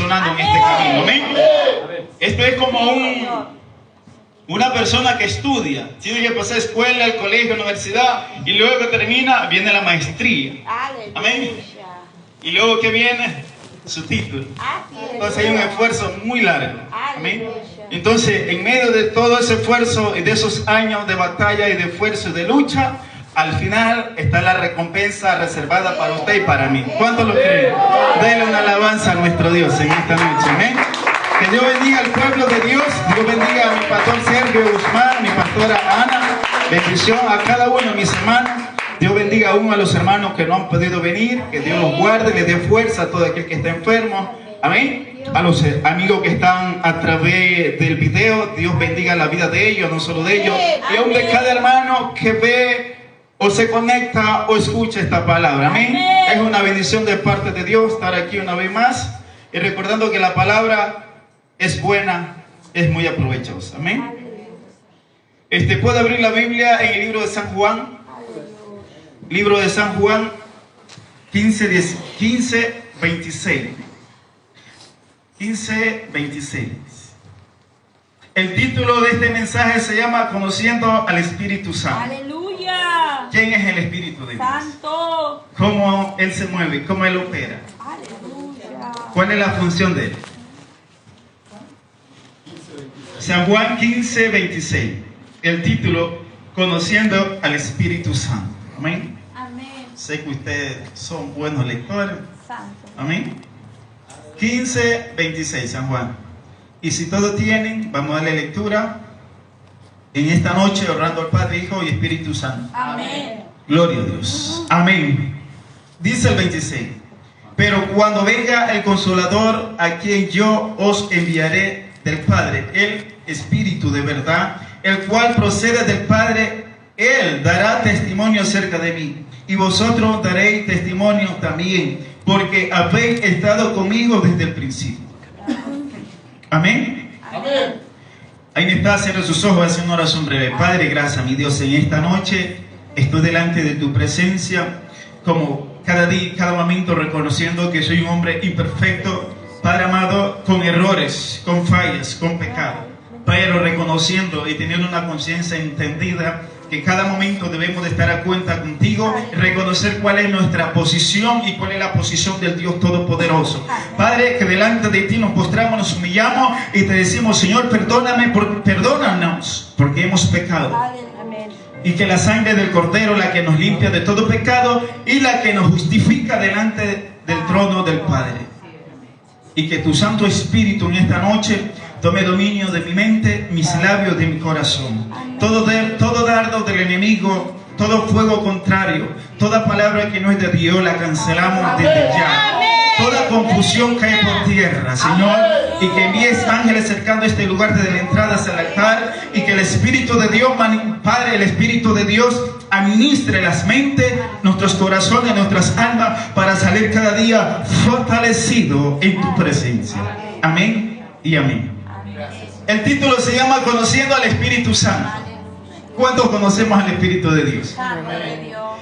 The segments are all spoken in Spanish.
perfeccionando en este camino. Amén. Esto es como una persona que estudia, tiene que pasar escuela, el colegio, universidad, y luego que termina, viene la maestría. Amén. Y luego que viene su título. Entonces hay un esfuerzo muy largo. Amén. Entonces, en medio de todo ese esfuerzo y de esos años de batalla y de esfuerzo y de lucha, al final está la recompensa reservada para usted y para mí. ¿Cuántos lo creen? Denle una alabanza a nuestro Dios en esta noche. Amén. Que Dios bendiga al pueblo de Dios. Dios bendiga a mi pastor Sergio Guzmán, mi pastora Ana. Bendición a cada uno de mis hermanos. Dios bendiga aún a los hermanos que no han podido venir. Que Dios los guarde y les dé fuerza a todo aquel que está enfermo. Amén. A los amigos que están a través del video, Dios bendiga la vida de ellos, no solo de ellos. Y aún de cada hermano que ve o se conecta o escucha esta palabra. Amén. Es una bendición de parte de Dios estar aquí una vez más. Y recordando que la palabra es buena, es muy aprovechosa. Amén. Puede abrir la Biblia en el libro de San Juan. Libro de San Juan 15, 26. 15:26. El título de este mensaje se llama Conociendo al Espíritu Santo. Aleluya. ¿Quién es el Espíritu de Dios? Santo. ¿Cómo Él se mueve? ¿Cómo Él opera? Aleluya. ¿Cuál es la función de Él? San Juan 15:26. El título Conociendo al Espíritu Santo. Amén. Amén. Sé que ustedes son buenos lectores. Santo. Amén. 15:26, San Juan. Y si todos tienen, vamos a darle lectura en esta noche, orando al Padre, Hijo y Espíritu Santo. Amén. Gloria a Dios. Amén. Dice el 26. Pero cuando venga el Consolador, a quien yo os enviaré del Padre, el Espíritu de verdad, el cual procede del Padre, Él dará testimonio acerca de mí. Y vosotros daréis testimonio también, porque habéis estado conmigo desde el principio. Amén. Amén. Ahí está, cierra sus ojos, hace una oración breve. Padre, gracias, mi Dios, en esta noche estoy delante de tu presencia, como cada día, cada momento, reconociendo que soy un hombre imperfecto, Padre amado, con errores, con fallas, con pecado, pero reconociendo y teniendo una conciencia entendida que cada momento debemos de estar a cuenta contigo, reconocer cuál es nuestra posición y cuál es la posición del Dios Todopoderoso. Padre, que delante de ti nos postramos, nos humillamos y te decimos, Señor, perdónanos porque hemos pecado. Amén. Y que la sangre del Cordero, la que nos limpia de todo pecado y la que nos justifica delante del trono del Padre. Y que tu Santo Espíritu en esta noche tome dominio de mi mente, mis labios, de mi corazón. Todo dardo del enemigo, todo fuego contrario, toda palabra que no es de Dios, la cancelamos desde ya. Toda confusión cae por tierra, Señor, y que envíes ángeles cercando este lugar desde la entrada hacia el altar, y que el Espíritu de Dios, Padre, el Espíritu de Dios administre las mentes, nuestros corazones, nuestras almas, para salir cada día fortalecido en tu presencia. Amén y amén. El título se llama Conociendo al Espíritu Santo. ¿Cuántos conocemos al Espíritu de Dios?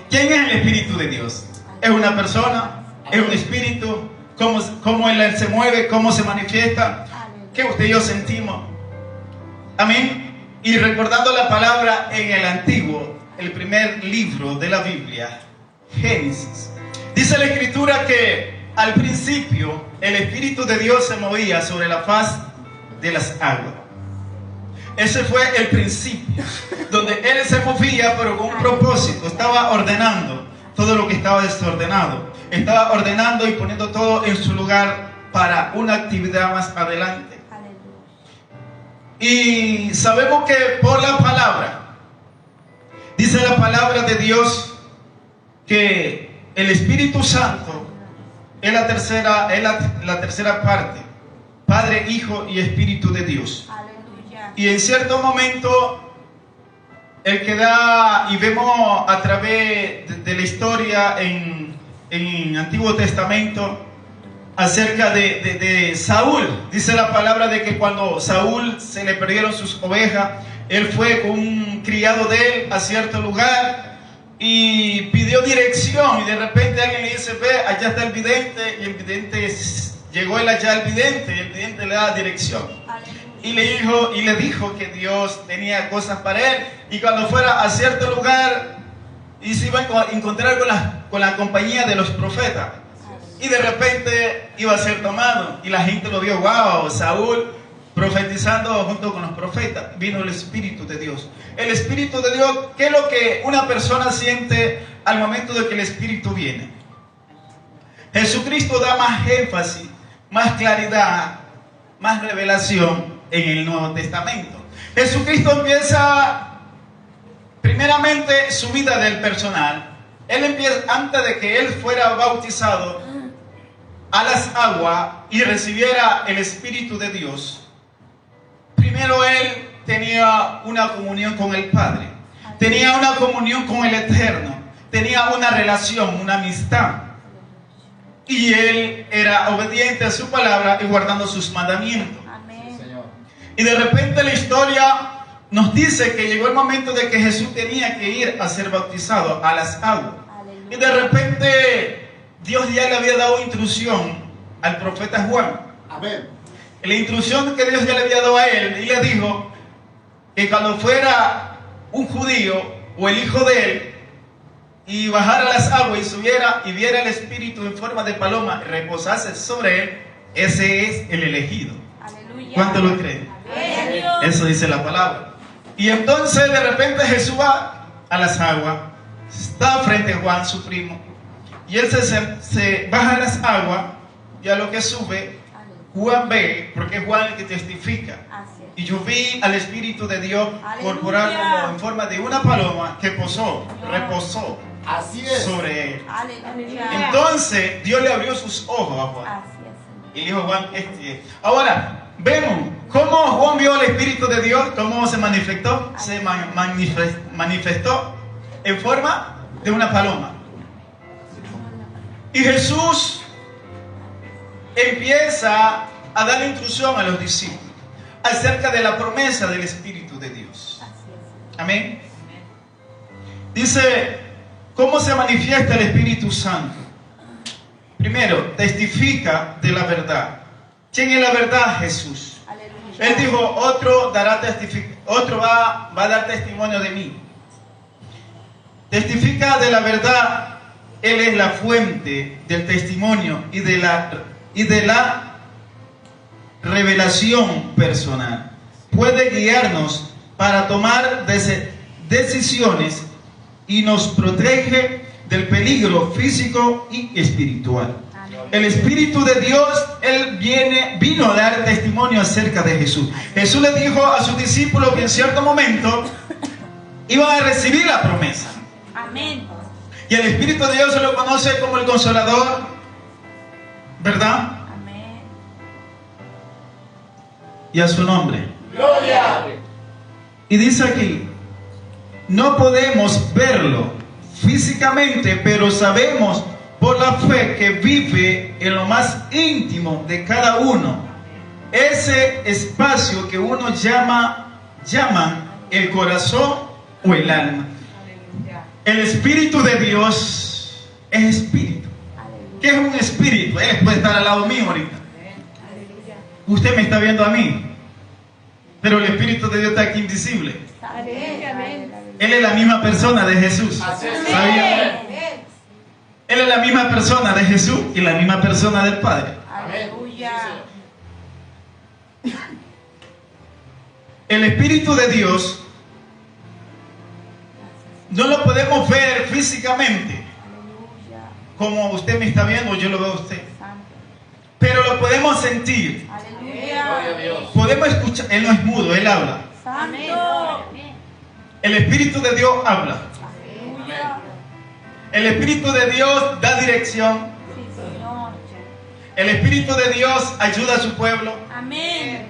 ¿Quién es el Espíritu de Dios? ¿Es una persona? ¿Es un espíritu? ¿Cómo Él se mueve? ¿Cómo se manifiesta? ¿Qué usted y yo sentimos? Amén. Y recordando la palabra en el Antiguo, el primer libro de la Biblia, Génesis, dice la Escritura que al principio el Espíritu de Dios se movía sobre la faz de las aguas. Ese fue el principio, donde Él se movía pero con un propósito. Estaba ordenando todo lo que estaba desordenado. Estaba ordenando y poniendo todo en su lugar para una actividad más adelante. Y sabemos que por la palabra, dice la palabra de Dios, que el Espíritu Santo es la tercera parte, Padre, Hijo y Espíritu de Dios. Y en cierto momento, el que da, y vemos a través de la historia en Antiguo Testamento, acerca de Saúl, dice la palabra de que cuando Saúl se le perdieron sus ovejas, él fue con un criado de él a cierto lugar y pidió dirección, y de repente alguien le dice, ve, allá está el vidente, y el vidente llegó él allá al vidente y el vidente le da dirección. Y le dijo que Dios tenía cosas para él y cuando fuera a cierto lugar y se iba a encontrar con la compañía de los profetas. Y de repente iba a ser tomado y la gente lo vio, wow, Saúl profetizando junto con los profetas. Vino el Espíritu de Dios. El Espíritu de Dios, ¿qué es lo que una persona siente al momento de que el Espíritu viene? Jesucristo da más énfasis, más claridad, más revelación en el Nuevo Testamento. Jesucristo empieza primeramente su vida del personal. Él empieza, antes de que él fuera bautizado a las aguas y recibiera el Espíritu de Dios, primero él tenía una comunión con el Padre, tenía una comunión con el Eterno, tenía una relación, una amistad. Y él era obediente a su palabra y guardando sus mandamientos. Amén. Y de repente la historia nos dice que llegó el momento de que Jesús tenía que ir a ser bautizado a las aguas. Aleluya. Y de repente Dios ya le había dado instrucción al profeta Juan. Amén. La instrucción que Dios ya le había dado a él y le dijo que cuando fuera un judío o el hijo de él y bajara a las aguas y subiera y viera el Espíritu en forma de paloma y reposase sobre él, ese es el elegido. Aleluya. ¿Cuánto lo creen? Amén, Dios. Eso dice la palabra. Y entonces de repente Jesús va a las aguas, está frente a Juan, su primo, y él se baja a las aguas y a lo que sube, Juan ve, porque es Juan el que testifica. Así es. Y yo vi al Espíritu de Dios Aleluya. corporal como en forma de una paloma que reposó Así es. sobre él. Aleluya. Entonces Dios le abrió sus ojos a Juan. Así es, Señor. Y le dijo Juan, ahora, vemos cómo Juan vio al Espíritu de Dios, cómo se manifestó. Se manifestó en forma de una paloma. Y Jesús empieza a dar instrucción a los discípulos acerca de la promesa del Espíritu de Dios. Así es. Amén. Dice, ¿cómo se manifiesta el Espíritu Santo? Primero, testifica de la verdad. ¿Quién es la verdad? Jesús. Aleluya. Él dijo, otro va a dar testimonio de mí. Testifica de la verdad. Él es la fuente del testimonio y de la revelación personal. Puede guiarnos para tomar decisiones y nos protege del peligro físico y espiritual. El Espíritu de Dios, Él vino a dar testimonio acerca de Jesús. Jesús le dijo a sus discípulos que en cierto momento iban a recibir la promesa. Amén. Y el Espíritu de Dios se lo conoce como el Consolador, ¿verdad? Amén. Y a su nombre. Gloria. Y dice aquí, no podemos verlo físicamente, pero sabemos por la fe que vive en lo más íntimo de cada uno. Ese espacio que uno llaman el corazón o el alma. El Espíritu de Dios es espíritu. ¿Qué es un espíritu? Él puede estar al lado mío ahorita. Usted me está viendo a mí, pero el Espíritu de Dios está aquí invisible. Amén. Él es la misma persona de Jesús. Así es. ¿Sabía? Él es la misma persona de Jesús y la misma persona del Padre. Aleluya. El Espíritu de Dios no lo podemos ver físicamente, Aleluya. como usted me está viendo, yo lo veo a usted. Santo. Pero lo podemos sentir, Gloria a Aleluya. Dios. podemos escuchar. Él no es mudo, Él habla. Santo. El Espíritu de Dios habla. Aleluya. El Espíritu de Dios da dirección. Sí, Señor. El Espíritu de Dios ayuda a su pueblo. Amén.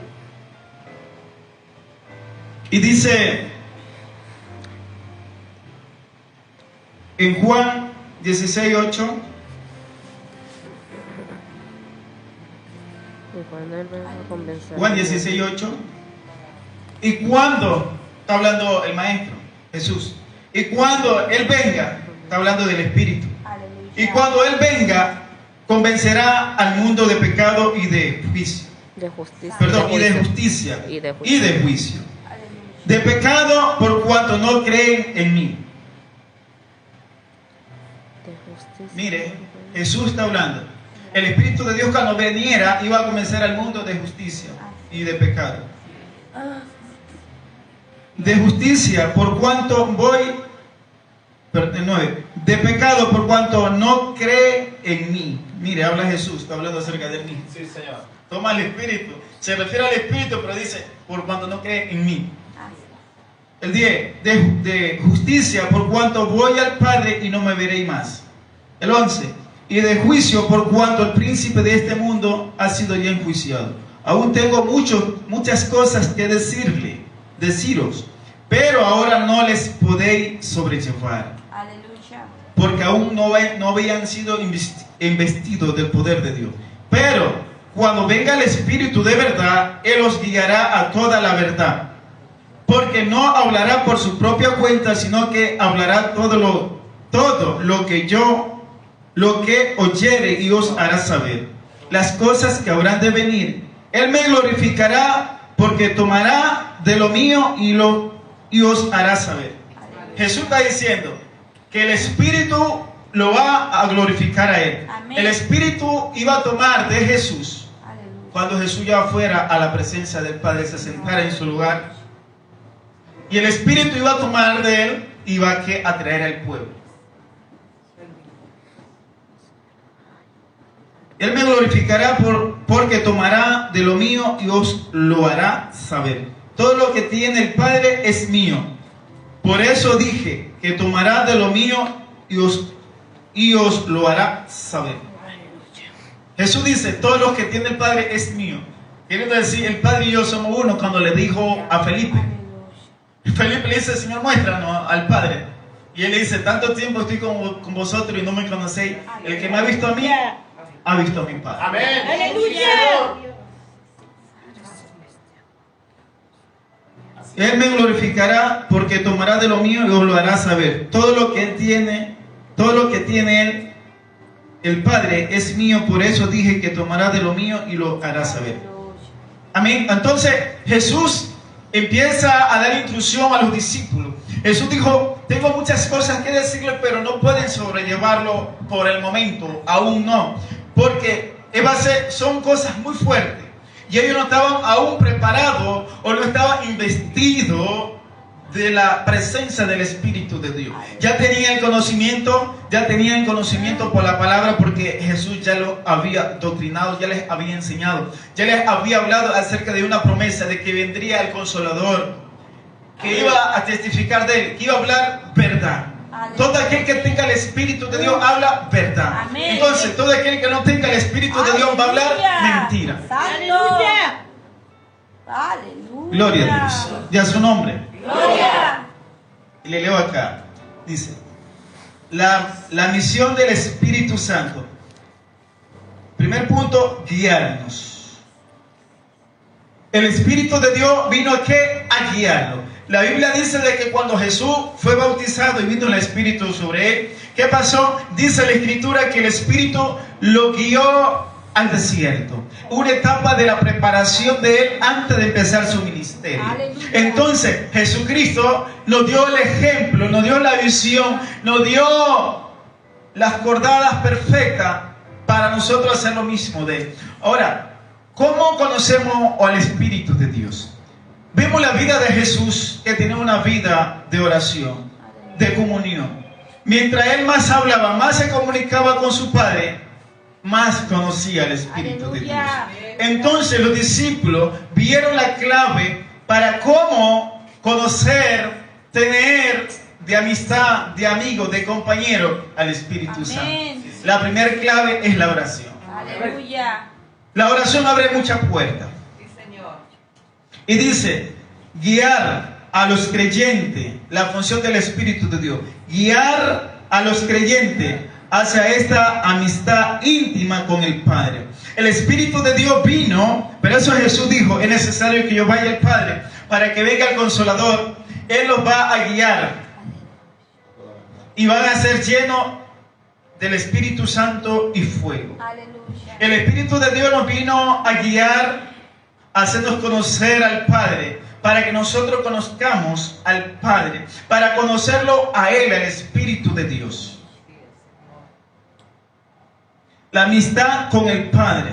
Y dice en Juan 16:8, Y cuando él venga a convencer. Juan 16:8, y cuando, está hablando el Maestro, Jesús, y cuando Él venga, está hablando del Espíritu, Aleluya. y cuando Él venga, convencerá al mundo de pecado y de juicio. De justicia. Perdón, y de juicio. justicia Y de y de juicio. De pecado por cuanto no creen en mí. De justicia. Mire, Jesús está hablando. El Espíritu de Dios cuando veniera iba a convencer al mundo de justicia y de pecado. De justicia por cuanto de pecado por cuanto no cree en mí. Mire, habla Jesús, está hablando acerca de mí. Sí, Señor. Toma el Espíritu, se refiere al Espíritu, pero dice, por cuanto no cree en mí. El 10, de justicia por cuanto voy al Padre y no me veréis más. El 11, y de juicio por cuanto el príncipe de este mundo ha sido ya enjuiciado. Aún tengo muchas cosas que deciros, pero ahora no les podéis sobrellevar. Aleluya. Porque aún no habían sido investidos del poder de Dios. Pero cuando venga el Espíritu de verdad, Él os guiará a toda la verdad. Porque no hablará por su propia cuenta, sino que hablará todo lo que oyere y os hará saber las cosas que habrán de venir. Él me glorificará porque tomará de lo mío y os hará saber. Jesús está diciendo que el Espíritu lo va a glorificar a Él. Amén. El Espíritu iba a tomar de Jesús Aleluya. cuando Jesús ya fuera a la presencia del Padre, se sentara en su lugar. Y el Espíritu iba a tomar de Él y iba a traer al pueblo. Él me glorificará porque tomará de lo mío y os lo hará saber. Todo lo que tiene el Padre es mío. Por eso dije que tomará de lo mío y os lo hará saber. Jesús dice, todo lo que tiene el Padre es mío. Queriendo decir, el Padre y yo somos uno cuando le dijo a Felipe. Felipe le dice, Señor, muéstranos al Padre. Y él le dice, tanto tiempo estoy con vosotros y no me conocéis. El que me ha visto a mí, ha visto a mi Padre. Amén. Aleluya. Él me glorificará porque tomará de lo mío y os lo hará saber. Todo lo que tiene Él, el Padre, es mío. Por eso dije que tomará de lo mío y lo hará saber. Amén. Entonces Jesús empieza a dar instrucción a los discípulos. Jesús dijo, tengo muchas cosas que decirles, pero no pueden sobrellevarlo por el momento, aún no. Porque son cosas muy fuertes. Y ellos no estaban aún preparados o no estaban investidos de la presencia del Espíritu de Dios. Ya tenían conocimiento por la palabra, porque Jesús ya lo había doctrinado, ya les había enseñado, ya les había hablado acerca de una promesa de que vendría el Consolador, que iba a testificar de Él, que iba a hablar verdad. Todo aquel que tenga el Espíritu de Dios habla verdad. Amén. Entonces, todo aquel que no tenga el Espíritu de Dios va a hablar mentira. Aleluya. Aleluya. Gloria a Dios. Y a su nombre. Gloria. Y le leo acá. Dice, la misión del Espíritu Santo. Primer punto, guiarnos. El Espíritu de Dios vino ¿a qué? A guiarlo. La Biblia dice de que cuando Jesús fue bautizado y vino el Espíritu sobre él, ¿qué pasó? Dice la Escritura que el Espíritu lo guió al desierto. Una etapa de la preparación de él antes de empezar su ministerio. Aleluya. Entonces Jesucristo nos dio el ejemplo, nos dio la visión, nos dio las cordadas perfectas para nosotros hacer lo mismo de él. Ahora, ¿cómo conocemos al Espíritu de Dios? Vemos la vida de Jesús, que tenía una vida de oración, de comunión. Mientras él más hablaba, más se comunicaba con su Padre, más conocía al Espíritu de Dios. Entonces los discípulos vieron la clave para cómo conocer, tener de amistad, de amigo, de compañero al Espíritu Santo. La primera clave es la oración. Aleluya. La oración abre muchas puertas. Y dice, guiar a los creyentes, la función del Espíritu de Dios, guiar a los creyentes hacia esta amistad íntima con el Padre. El Espíritu de Dios vino, pero eso Jesús dijo, es necesario que yo vaya al Padre para que venga el Consolador. Él los va a guiar y van a ser llenos del Espíritu Santo y fuego. Aleluya. El Espíritu de Dios nos vino a guiar, a hacernos conocer al Padre, para que nosotros conozcamos al Padre, para conocerlo a Él, el Espíritu de Dios. La amistad con el Padre.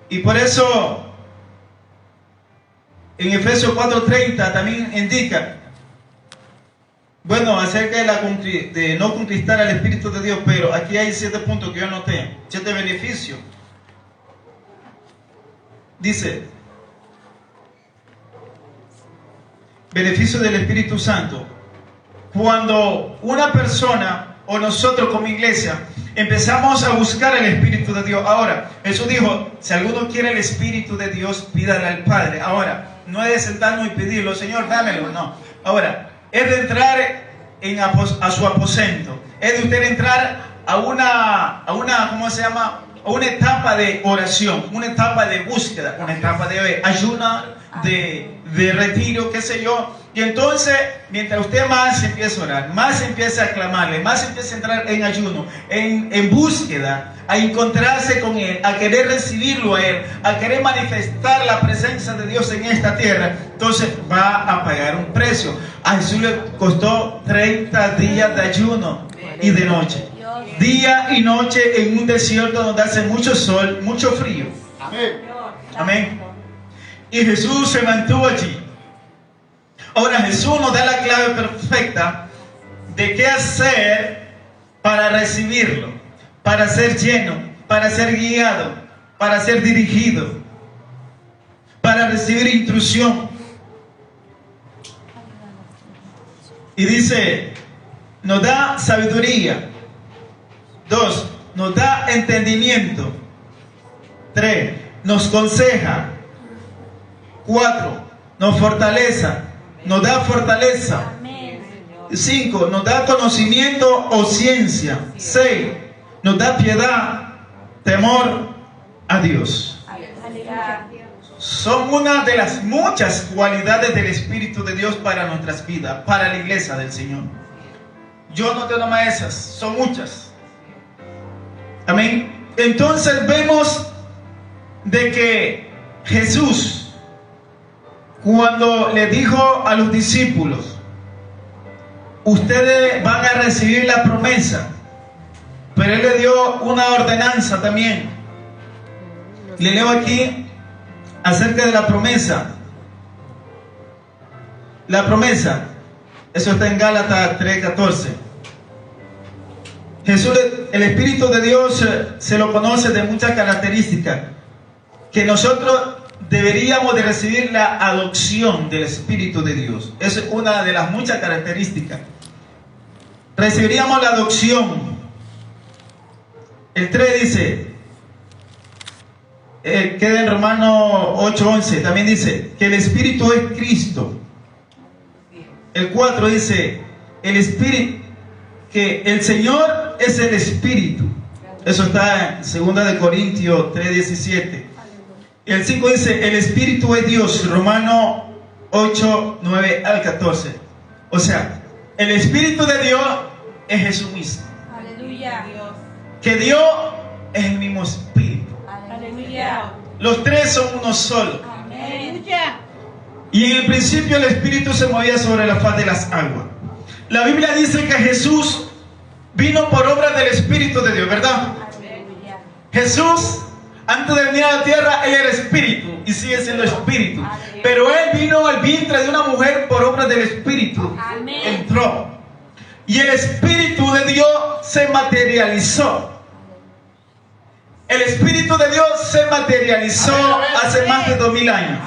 Y por eso en Efesios 4:30 también indica, bueno, acerca de no conquistar al Espíritu de Dios, pero aquí hay 7 puntos que yo anoté, 7 beneficios. Dice, beneficio del Espíritu Santo. Cuando una persona o nosotros como iglesia empezamos a buscar el Espíritu de Dios. Ahora, Jesús dijo, si alguno quiere el Espíritu de Dios, pídale al Padre. Ahora, no es de sentarnos y pedirlo, Señor, dámelo, no. Ahora, es de entrar a su aposento. Es de usted entrar a una, ¿cómo se llama? A una etapa de oración, una etapa de búsqueda, una etapa de ayuno, de retiro, qué sé yo. Y entonces, mientras usted más empieza a orar, más empieza a clamarle, más empieza a entrar en ayuno, en búsqueda, a encontrarse con Él, a querer recibirlo a Él, a querer manifestar la presencia de Dios en esta tierra, entonces va a pagar un precio. A Jesús le costó 30 días de ayuno y de noche. Día y noche en un desierto donde hace mucho sol, mucho frío. Amén. Amén. Y Jesús se mantuvo allí. Ahora Jesús nos da la clave perfecta de qué hacer para recibirlo, para ser lleno, para ser guiado, para ser dirigido, para recibir instrucción. Y dice, nos da sabiduría. 2, nos da entendimiento. 3, nos aconseja. 4, nos nos da fortaleza. 5, nos da conocimiento o ciencia. 6, nos da piedad, temor a Dios. Son una de las muchas cualidades del Espíritu de Dios para nuestras vidas, para la iglesia del Señor. Yo no tengo más esas, son muchas. Amén. Entonces vemos de que Jesús, cuando le dijo a los discípulos, ustedes van a recibir la promesa, pero Él le dio una ordenanza también. Le leo aquí acerca de la promesa. La promesa, eso está en Gálatas 3:14. Jesús, el Espíritu de Dios se lo conoce de muchas características, que nosotros deberíamos de recibir la adopción del Espíritu de Dios. Esa es una de las muchas características. Recibiríamos la adopción. El 3 dice, queda en Romanos 8:11, también dice que el Espíritu es Cristo. El 4 dice, el Espíritu, que el Señor es el Espíritu. Eso está en 2 Corintios 3:17. El 5 dice, el Espíritu es Dios. Romanos 8:9 al 14. O sea, el Espíritu de Dios es Jesús mismo. Aleluya. Que Dios es el mismo Espíritu. Aleluya. Los tres son uno solo. Aleluya. Y en el principio el Espíritu se movía sobre la faz de las aguas. La Biblia dice que Jesús vino por obra del Espíritu de Dios, ¿verdad? Aleluya. Jesús, antes de venir a la tierra, Él era Espíritu y sigue siendo Espíritu. Pero Él vino al vientre de una mujer por obra del Espíritu. Amén. Entró. Y el Espíritu de Dios se materializó. El Espíritu de Dios se materializó hace más de 2000 años.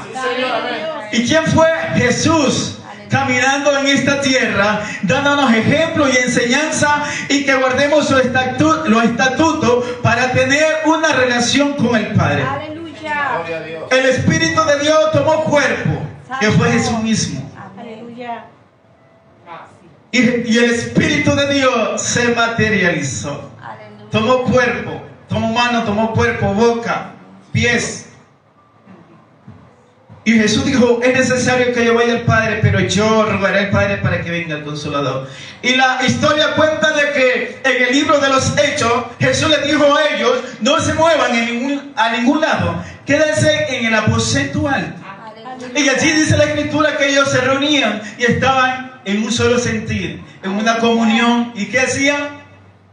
¿Y quién fue? Jesús, caminando en esta tierra, dándonos ejemplo y enseñanza, y que guardemos los estatutos para tener una relación con el Padre. Aleluya. El Espíritu de Dios tomó cuerpo, que fue Jesús mismo. Aleluya. Y el Espíritu de Dios se materializó. Aleluya. Tomó cuerpo, tomó mano, tomó cuerpo, boca, pies. Y Jesús dijo, es necesario que yo vaya al Padre, pero yo rogaré al Padre para que venga el Consolador. Y la historia cuenta de que en el libro de los Hechos, Jesús les dijo a ellos, no se muevan a ningún lado, quédense en el aposento alto. Y allí dice la Escritura que ellos se reunían y estaban en un solo sentir, en una comunión. ¿Y qué hacían?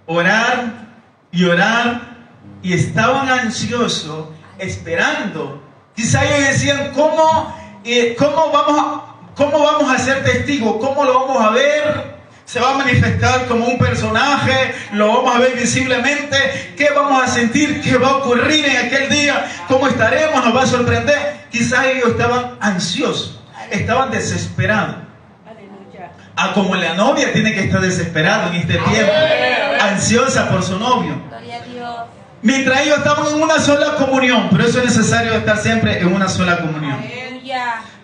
Orar y orar, y estaban ansiosos, esperando. Quizá ellos decían, ¿cómo vamos a ser testigos? ¿Cómo lo vamos a ver? ¿Se va a manifestar como un personaje? ¿Lo vamos a ver visiblemente? ¿Qué vamos a sentir? ¿Qué va a ocurrir en aquel día? ¿Cómo estaremos? ¿Nos va a sorprender? Quizá ellos estaban ansiosos, estaban desesperados. Ah, como la novia tiene que estar desesperada en este tiempo, ansiosa por su novio. Mientras ellos estaban en una sola comunión, pero eso es necesario estar siempre en una sola comunión.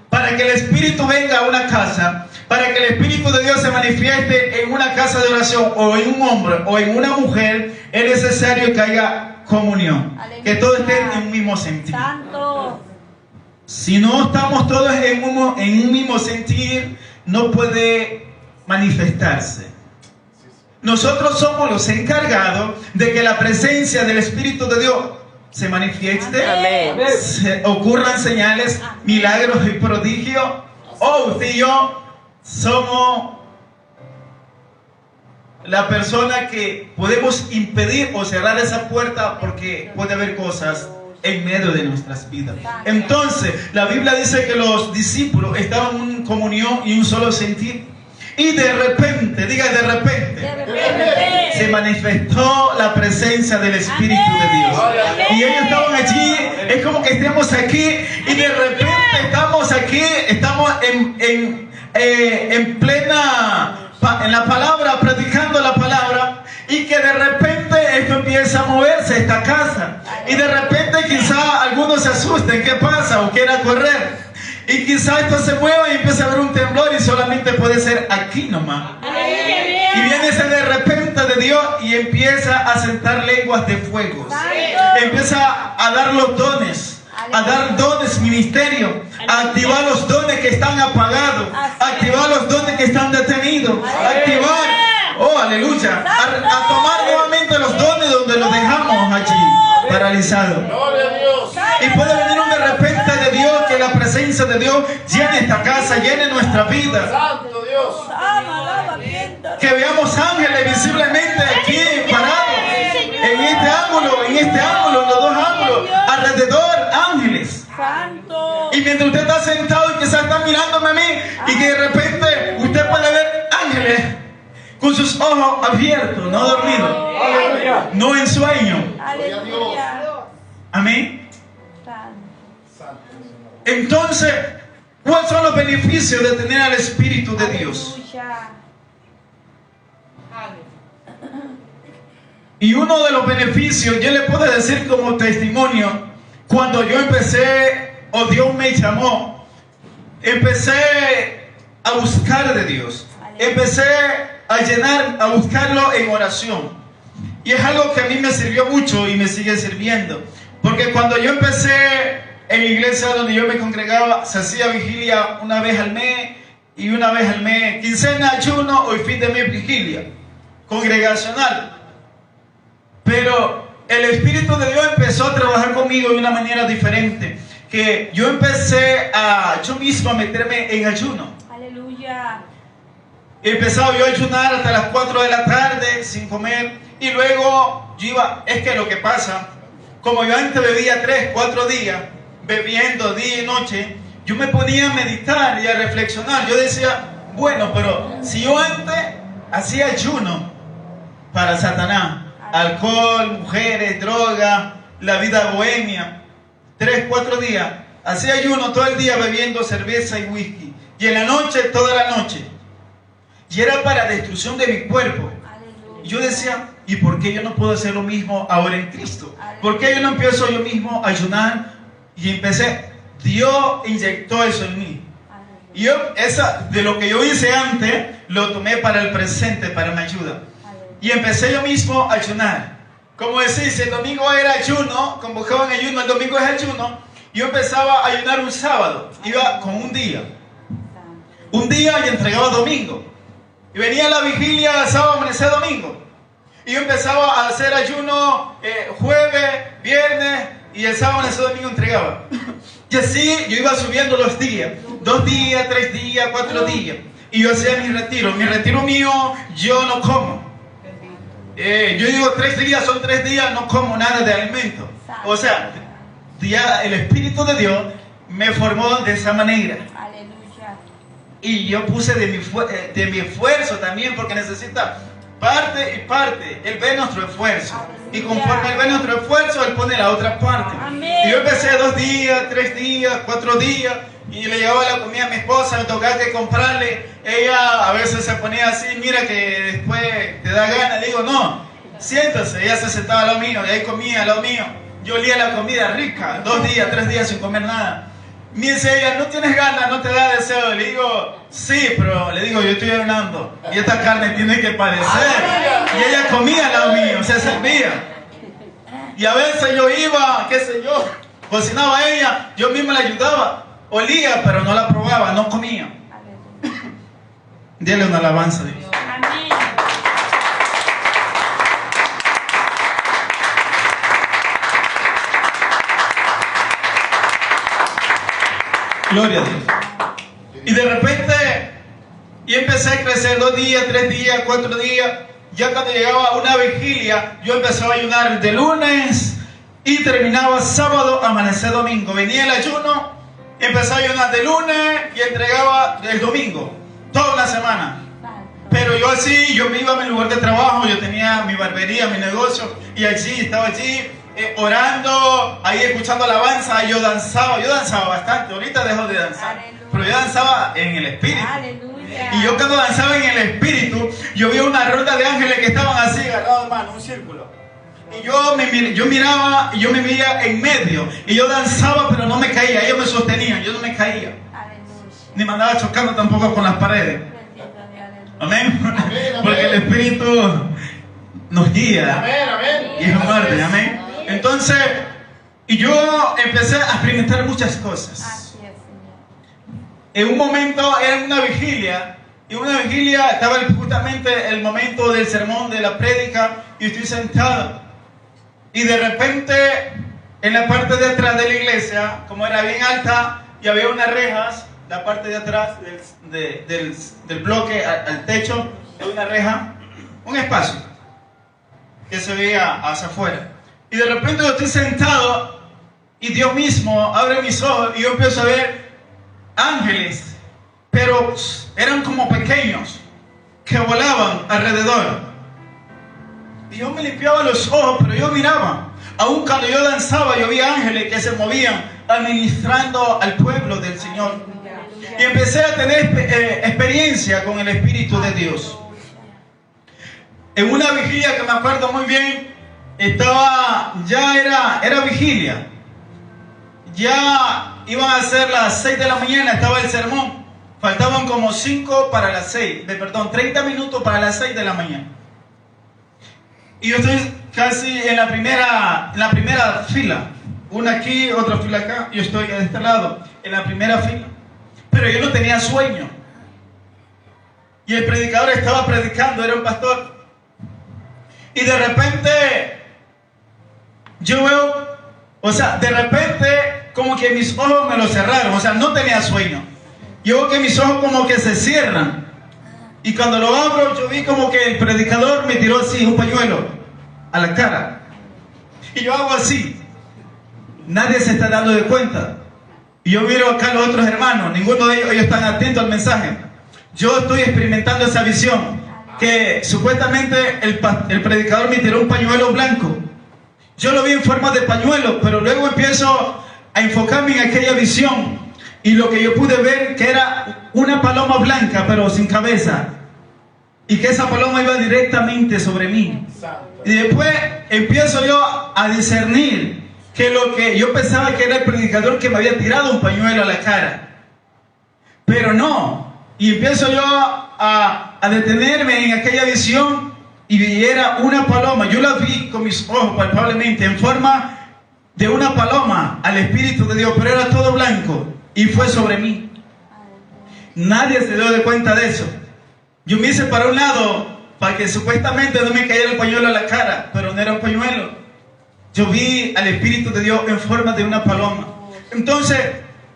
Para que el Espíritu venga a una casa, para que el Espíritu de Dios se manifieste en una casa de oración, o en un hombre, o en una mujer, es necesario que haya comunión. Que todos estén en un mismo sentir. Si no estamos todos en un mismo sentir, no puede manifestarse. Nosotros somos los encargados de que la presencia del Espíritu de Dios se manifieste. Amén. Ocurran señales, milagros y prodigios. Usted y yo somos la persona que podemos impedir o cerrar esa puerta, porque puede haber cosas en medio de nuestras vidas. Entonces, la Biblia dice que los discípulos estaban en comunión y un solo sentir. Y de repente, diga de repente, se manifestó la presencia del Espíritu de Dios. Y ellos estaban allí, es como que estemos aquí, y de repente estamos aquí, estamos en la palabra, predicando la palabra, y que de repente esto empieza a moverse, esta casa. Y de repente quizá algunos se asusten, ¿qué pasa? O quieran correr. Y quizá esto se mueva y empieza a haber un temblor, y solamente puede ser aquí nomás. Y viene ese de repente de Dios y empieza a sentar lenguas de fuego. Empieza a dar los dones, a dar dones, ministerio, a activar los dones que están apagados, a activar los dones que están detenidos, a activar, aleluya, a tomar nuevamente los dones donde los dejamos allí paralizados. Y puede venir un de repente de Dios, que la presencia de Dios llene esta casa, llene nuestra vida. Santo Dios. Que veamos ángeles visiblemente aquí parados, en este ángulo, en los dos ángulos, alrededor ángeles. Y mientras usted está sentado y quizás está mirándome a mí, y que de repente usted puede ver ángeles con sus ojos abiertos, no dormidos, no en sueño. Amén. Entonces, ¿cuáles son los beneficios de tener al Espíritu de Dios? Y uno de los beneficios, yo le puedo decir como testimonio, cuando yo empecé, o Dios me llamó, empecé a buscar de Dios, empecé a buscarlo en oración. Y es algo que a mí me sirvió mucho y me sigue sirviendo. Porque cuando yo empecé en la iglesia donde yo me congregaba, se hacía vigilia una vez al mes, y una vez al mes quincena, ayuno, o el fin de mes vigilia congregacional. Pero el Espíritu de Dios empezó a trabajar conmigo de una manera diferente, que yo empecé yo mismo a meterme en ayuno. Aleluya. Empezaba yo a ayunar hasta las 4 de la tarde sin comer, y luego yo iba, es que lo que pasa, como yo antes bebía 3, 4 días, bebiendo día y noche, yo me ponía a meditar y a reflexionar. Yo decía, bueno, pero si yo antes hacía ayuno para Satanás, alcohol, mujeres, droga, la vida bohemia, 3, 4 días, hacía ayuno todo el día bebiendo cerveza y whisky, y en la noche, toda la noche, y era para destrucción de mi cuerpo. Y yo decía, ¿y por qué yo no puedo hacer lo mismo ahora en Cristo? ¿Por qué yo no empiezo yo mismo a ayunar? Y empecé, Dios inyectó eso en mí. Y yo, de lo que yo hice antes, lo tomé para el presente, para mi ayuda. Y empecé yo mismo a ayunar. Como decís, el domingo era ayuno, convocaban ayuno, el domingo es ayuno. yo empezaba a ayunar un sábado, iba con un día y entregaba domingo. Y venía la vigilia, sábado, amanecer, domingo. Y yo empezaba a hacer ayuno jueves, viernes, y el sábado, amanecer, domingo entregaba. Y así yo iba subiendo los días, 2 días, 3 días, 4 días. Y yo hacía mi retiro mío, yo no como. Yo digo 3 días, son 3 días, no como nada de alimento. O sea, ya el Espíritu de Dios me formó de esa manera. Y yo puse de mi esfuerzo también, porque necesita parte y parte. Él ve nuestro esfuerzo. Y conforme Él ve nuestro esfuerzo, Él pone la otra parte. Y yo empecé 2 días, 3 días, 4 días. Y le llevaba la comida a mi esposa, me tocaba que comprarle. Ella a veces se ponía así, mira que después te da ganas. Le digo, no, siéntase. Ella se sentaba a lo mío, y ahí comía a lo mío. Yo olía la comida rica, 2 días, 3 días sin comer nada. Me dice ella, ¿no tienes ganas? ¿No te da deseo? Le digo, sí, pero le digo, yo estoy ayunando y esta carne tiene que padecer. Y ella comía al lado mío, se servía. Y a veces yo iba, qué sé yo, cocinaba ella, yo mismo la ayudaba. Olía, pero no la probaba, no comía. Dile una alabanza a Dios. Amén. Gloria a Dios. Y de repente, yo empecé a crecer 2 días, 3 días, 4 días. Ya cuando llegaba una vigilia, yo empezaba a ayunar de lunes y terminaba sábado, amanecer, domingo. Venía el ayuno, empezaba a ayunar de lunes y entregaba el domingo, toda una semana. Pero yo así, yo me iba a mi lugar de trabajo, yo tenía mi barbería, mi negocio, y allí, estaba allí, orando, ahí escuchando alabanza. Yo danzaba bastante. Ahorita dejo de danzar. Aleluya. Pero yo danzaba en el Espíritu. Aleluya. Y yo cuando danzaba en el Espíritu, yo vi una ronda de ángeles que estaban así agarrados de mano, un círculo. Y yo miraba y yo me veía en medio. Y yo danzaba, pero no me caía. Ellos me sostenían, yo no me caía. Aleluya. Ni me andaba chocando tampoco con las paredes. Amén. Porque el Espíritu nos guía. Amén. Y es fuerte. Amén. Entonces, y yo empecé a experimentar muchas cosas. En un momento era una vigilia, y una vigilia estaba justamente el momento del sermón, de la prédica, y estoy sentado. Y de repente, en la parte de atrás de la iglesia, como era bien alta, y había unas rejas, la parte de atrás del bloque al techo, de una reja, un espacio que se veía hacia afuera. Y de repente yo estoy sentado y Dios mismo abre mis ojos y yo empiezo a ver ángeles, pero eran como pequeños, que volaban alrededor. Y yo me limpiaba los ojos, pero yo miraba. Aún cuando yo danzaba, yo vi ángeles que se movían administrando al pueblo del Señor. Y empecé a tener experiencia con el Espíritu de Dios. En una vigilia que me acuerdo muy bien, era vigilia. Ya iban a ser las 6 de la mañana, estaba el sermón. Faltaban como 5 para las 6, 30 minutos para las 6 de la mañana. Y yo estoy casi en la primera fila. Una aquí, otra fila acá. Yo estoy de este lado, en la primera fila. Pero yo no tenía sueño. Y el predicador estaba predicando, era un pastor. Y de repente, yo veo, de repente, como que mis ojos me los cerraron. No tenía sueño. Yo veo que mis ojos como que se cierran. Y cuando lo abro, yo vi como que el predicador me tiró así un pañuelo a la cara. Y yo hago así. Nadie se está dando de cuenta. Y yo miro acá a los otros hermanos. Ninguno de ellos están atentos al mensaje. Yo estoy experimentando esa visión. Que supuestamente el predicador me tiró un pañuelo blanco. Yo lo vi en forma de pañuelo. Pero luego empiezo a enfocarme en aquella visión. Y lo que yo pude ver que era una paloma blanca, pero sin cabeza. Y que esa paloma iba directamente sobre mí. Y después empiezo yo a discernir que lo que yo pensaba que era el predicador que me había tirado un pañuelo a la cara. Pero no. Y empiezo yo a detenerme en aquella visión y era una paloma. Yo la vi con mis ojos palpablemente en forma de una paloma al Espíritu de Dios, pero era todo blanco y fue sobre mí. Nadie se dio de cuenta de eso. Yo me hice para un lado para que supuestamente no me cayera el pañuelo a la cara, pero no era un pañuelo. Yo vi al Espíritu de Dios en forma de una paloma. Entonces,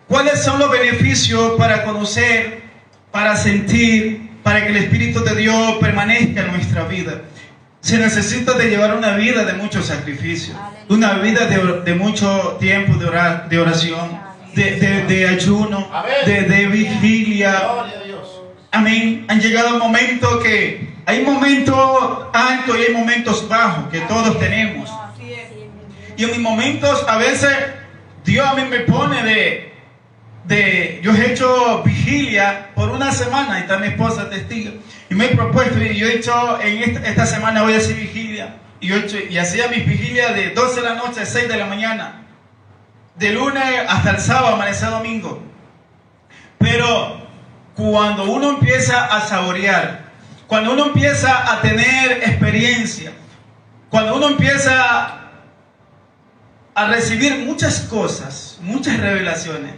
¿cuáles son los beneficios para conocer, para sentir, para que el Espíritu de Dios permanezca en nuestra vida? Se necesita de llevar una vida de mucho sacrificio, una vida de mucho tiempo de oración, de ayuno, de vigilia. Gloria a Dios. Amén. Han llegado momentos que hay momentos altos y hay momentos bajos que todos tenemos. Y en mis momentos a veces Dios a mí me pone yo he hecho vigilia por una semana, y está mi esposa testigo, y me he propuesto, y yo he hecho en esta semana voy a hacer vigilia, y hacía mis vigilias de 12 de la noche a 6 de la mañana, de lunes hasta el sábado, amanecer domingo. Pero cuando uno empieza a saborear, cuando uno empieza a tener experiencia, cuando uno empieza a recibir muchas cosas, muchas revelaciones,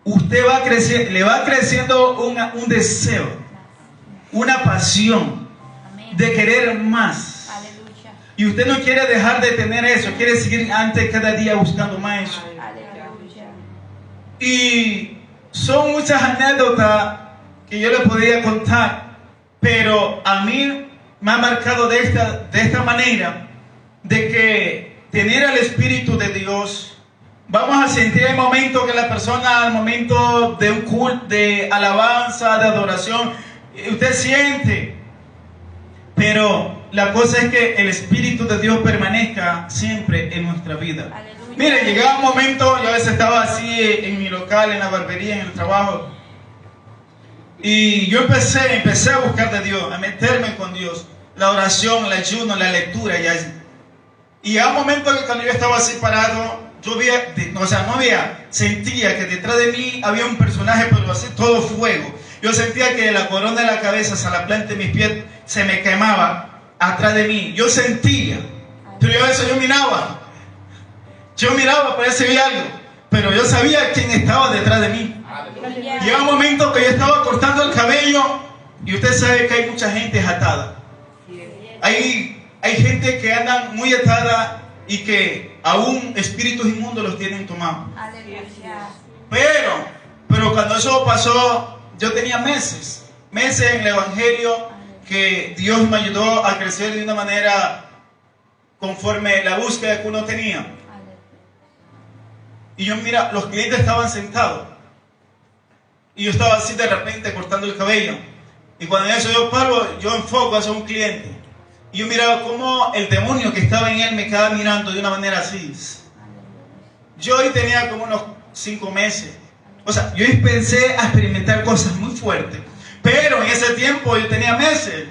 usted va creciendo, le va creciendo un deseo, una pasión de querer más. Aleluya. Y usted no quiere dejar de tener eso, quiere seguir antes cada día buscando más eso. Aleluya. Y son muchas anécdotas que yo le podría contar, pero a mí me ha marcado de esta manera, de que tener al Espíritu de Dios, vamos a sentir el momento que la persona, al momento de un culto, de alabanza, de adoración, usted siente, pero la cosa es que el Espíritu de Dios permanezca siempre en nuestra vida. Aleluya. Mire, llegaba un momento, yo a veces estaba así en mi local, en la barbería, en el trabajo, y yo empecé a buscar de Dios, a meterme con Dios, la oración, el ayuno, la lectura, y a un momento que cuando yo estaba así parado, yo sentía que detrás de mí había un personaje, pero así todo fuego. Yo sentía que la corona de la cabeza hasta la planta de mis pies se me quemaba atrás de mí. Yo sentía, pero yo miraba, parecía algo, pero yo sabía quién estaba detrás de mí. Aleluya. Llegó un momento que yo estaba cortando el cabello, y usted sabe que hay mucha gente atada. Hay gente que andan muy atada y que aún espíritus inmundos los tienen tomados. Aleluya. Pero cuando eso pasó, yo tenía meses en el Evangelio, que Dios me ayudó a crecer de una manera conforme la búsqueda que uno tenía. Y yo, mira, los clientes estaban sentados y yo estaba así de repente cortando el cabello, y cuando eso yo paro, yo enfoco hacia un cliente. Y yo miraba cómo el demonio que estaba en él me quedaba mirando de una manera así. Yo hoy tenía como unos 5 meses. O sea, yo empecé a experimentar cosas muy fuertes. Pero en ese tiempo yo tenía meses.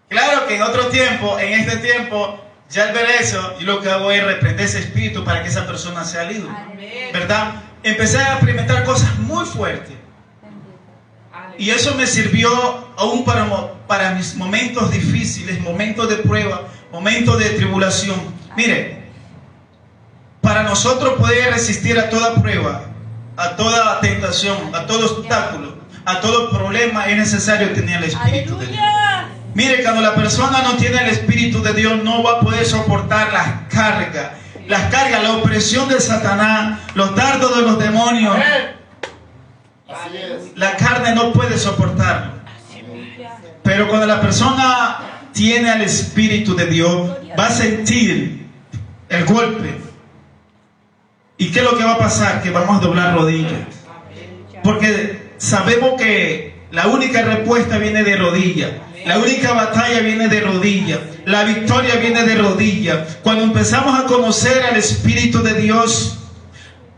Claro que en otro tiempo, en este tiempo, ya al ver eso, yo lo que hago es reprender ese espíritu para que esa persona sea libre. ¿Verdad? Empecé a experimentar cosas muy fuertes. Y eso me sirvió aún para mis momentos difíciles, momentos de prueba, momentos de tribulación. Mire, para nosotros poder resistir a toda prueba, a toda tentación, a todo obstáculo, a todo problema, es necesario tener el Espíritu de Dios. Aleluya. Mire, cuando la persona no tiene el Espíritu de Dios, no va a poder soportar las cargas, la opresión de Satanás, los dardos de los demonios. Así es. La carne no puede soportarlo. Pero cuando la persona tiene al Espíritu de Dios, va a sentir el golpe. ¿Y qué es lo que va a pasar? Que vamos a doblar rodillas. Porque sabemos que la única respuesta viene de rodillas. La única batalla viene de rodillas. La victoria viene de rodillas. Cuando empezamos a conocer al Espíritu de Dios,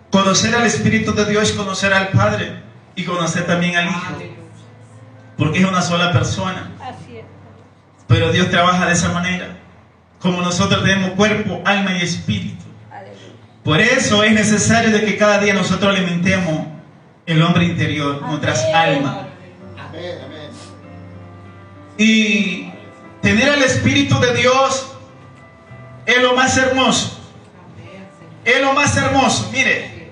conocer al Espíritu de Dios es conocer al Padre y conocer también al Hijo. Porque es una sola persona. Así es. Pero Dios trabaja de esa manera. Como nosotros tenemos cuerpo, alma y espíritu. Aleluya. Por eso es necesario de que cada día nosotros alimentemos el hombre interior, nuestras almas. Amén, amén. Y tener el Espíritu de Dios es lo más hermoso. Es lo más hermoso, mire.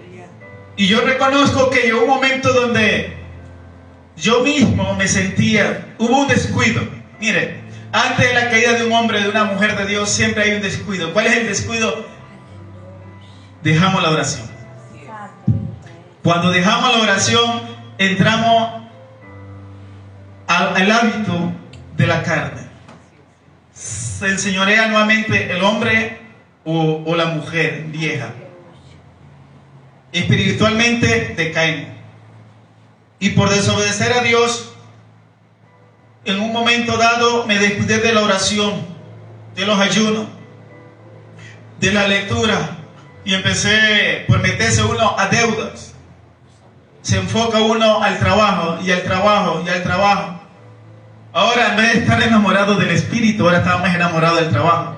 Y yo reconozco que llegó un momento donde yo mismo me sentía, hubo un descuido. Mire, antes de la caída de un hombre, de una mujer de Dios, siempre hay un descuido. ¿Cuál es el descuido? Dejamos la oración. Cuando dejamos la oración, entramos al hábito de la carne. Se enseñorea nuevamente el hombre o la mujer vieja. Espiritualmente decaemos. Y por desobedecer a Dios, en un momento dado me descuidé de la oración, de los ayunos, de la lectura, y empecé por meterse uno a deudas. Se enfoca uno al trabajo y al trabajo y al trabajo. Ahora, en vez de estar enamorado del espíritu, ahora estamos enamorados del trabajo.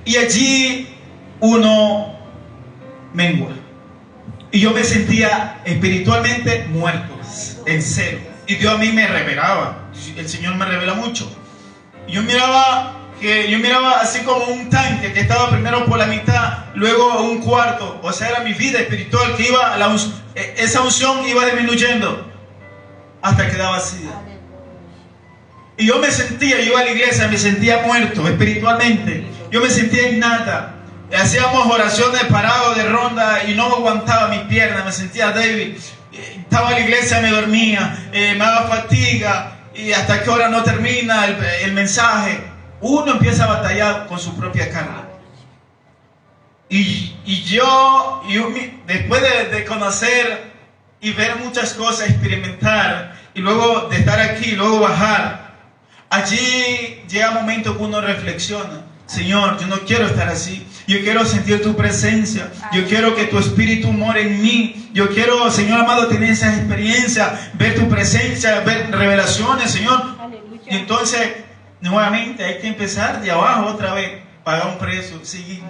Y allí uno mengua. Y yo me sentía espiritualmente muerto, en cero. Y Dios a mí me revelaba. El Señor me revela mucho. Y yo miraba así como un tanque que estaba primero por la mitad, luego un cuarto. O sea, era mi vida espiritual que iba, esa unción iba disminuyendo hasta que quedaba vacía. Y yo me sentía, yo iba a la iglesia, me sentía muerto espiritualmente. Yo me sentía en nada. Hacíamos oraciones parados de ronda y no aguantaba mis piernas, me sentía débil. Estaba en la iglesia, me dormía, me daba fatiga. Y hasta qué hora no termina el mensaje. Uno empieza a batallar con su propia carne. Y yo después de conocer y ver muchas cosas, experimentar, y luego de estar aquí, y luego bajar, allí llega un momento que uno reflexiona. Señor, yo no quiero estar así. Yo quiero sentir tu presencia. Yo quiero que tu espíritu more en mí. Yo quiero, Señor amado, tener esas experiencias, ver tu presencia, ver revelaciones, Señor. Y entonces, nuevamente, hay que empezar de abajo otra vez, pagar un precio, seguir.